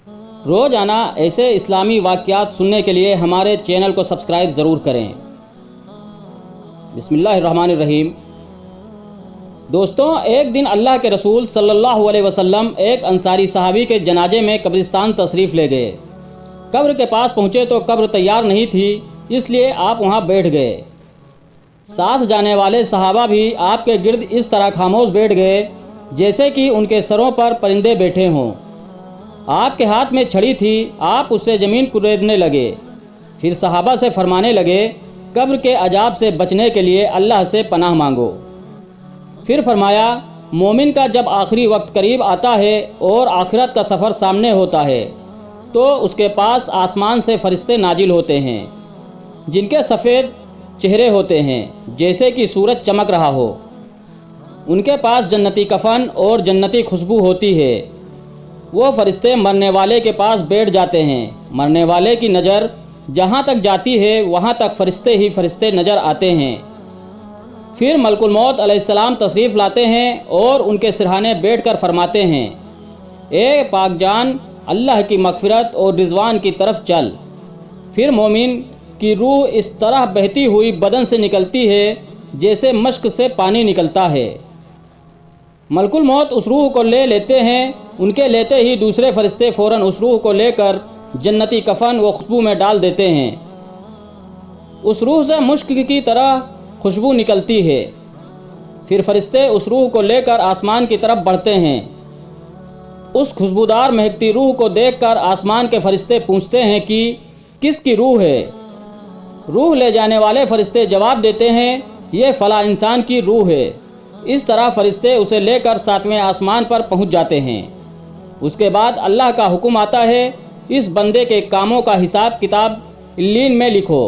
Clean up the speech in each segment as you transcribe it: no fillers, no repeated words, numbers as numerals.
روزانہ ایسے اسلامی واقعات سننے کے لیے ہمارے چینل کو سبسکرائب ضرور کریں۔ بسم اللہ الرحمن الرحیم۔ دوستوں، ایک دن اللہ کے رسول صلی اللہ علیہ وسلم ایک انصاری صحابی کے جنازے میں قبرستان تشریف لے گئے۔ قبر کے پاس پہنچے تو قبر تیار نہیں تھی، اس لیے آپ وہاں بیٹھ گئے۔ ساتھ جانے والے صحابہ بھی آپ کے گرد اس طرح خاموش بیٹھ گئے جیسے کہ ان کے سروں پر پرندے بیٹھے ہوں۔ آپ کے ہاتھ میں چھڑی تھی، آپ اس سے زمین کریدنے لگے۔ پھر صحابہ سے فرمانے لگے، قبر کے عذاب سے بچنے کے لیے اللہ سے پناہ مانگو۔ پھر فرمایا، مومن کا جب آخری وقت قریب آتا ہے اور آخرت کا سفر سامنے ہوتا ہے تو اس کے پاس آسمان سے فرشتے نازل ہوتے ہیں جن کے سفید چہرے ہوتے ہیں جیسے کہ سورج چمک رہا ہو۔ ان کے پاس جنتی کفن اور جنتی خوشبو ہوتی ہے۔ وہ فرشتے مرنے والے کے پاس بیٹھ جاتے ہیں۔ مرنے والے کی نظر جہاں تک جاتی ہے وہاں تک فرشتے ہی فرشتے نظر آتے ہیں۔ پھر ملک الموت علیہ السلام تشریف لاتے ہیں اور ان کے سرہانے بیٹھ کر فرماتے ہیں، اے پاک جان، اللہ کی مغفرت اور رضوان کی طرف چل۔ پھر مومن کی روح اس طرح بہتی ہوئی بدن سے نکلتی ہے جیسے مشک سے پانی نکلتا ہے۔ ملک الموت اس روح کو لے لیتے ہیں۔ ان کے لیتے ہی دوسرے فرشتے فوراً اس روح کو لے کر جنتی کفن و خوشبو میں ڈال دیتے ہیں۔ اس روح سے مشک کی طرح خوشبو نکلتی ہے۔ پھر فرشتے اس روح کو لے کر آسمان کی طرف بڑھتے ہیں۔ اس خوشبودار مہکتی روح کو دیکھ کر آسمان کے فرشتے پوچھتے ہیں کہ کس کی روح ہے؟ روح لے جانے والے فرشتے جواب دیتے ہیں، یہ فلاں انسان کی روح ہے۔ اس طرح فرشتے اسے لے کر 7ویں آسمان پر پہنچ جاتے ہیں۔ اس کے بعد اللہ کا حکم آتا ہے، اس بندے کے کاموں کا حساب کتاب علین میں لکھو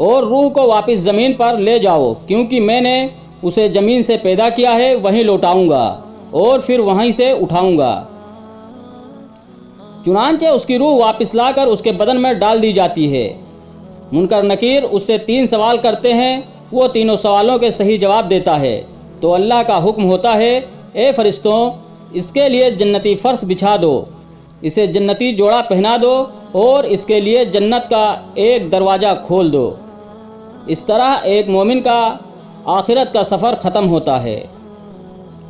اور روح کو واپس زمین پر لے جاؤ، کیونکہ میں نے اسے زمین سے پیدا کیا ہے، وہیں لوٹاؤں گا اور پھر وہیں سے اٹھاؤں گا۔ چنانچہ اس کی روح واپس لا کر اس کے بدن میں ڈال دی جاتی ہے۔ منکر نکیر اس سے 3 سوال کرتے ہیں، وہ تینوں سوالوں کے صحیح جواب دیتا ہے تو اللہ کا حکم ہوتا ہے، اے فرشتوں، اس کے لیے جنتی فرش بچھا دو، اسے جنتی جوڑا پہنا دو اور اس کے لیے جنت کا ایک دروازہ کھول دو۔ اس طرح ایک مومن کا آخرت کا سفر ختم ہوتا ہے۔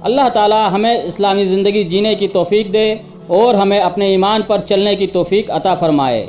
اللہ تعالی ہمیں اسلامی زندگی جینے کی توفیق دے اور ہمیں اپنے ایمان پر چلنے کی توفیق عطا فرمائے۔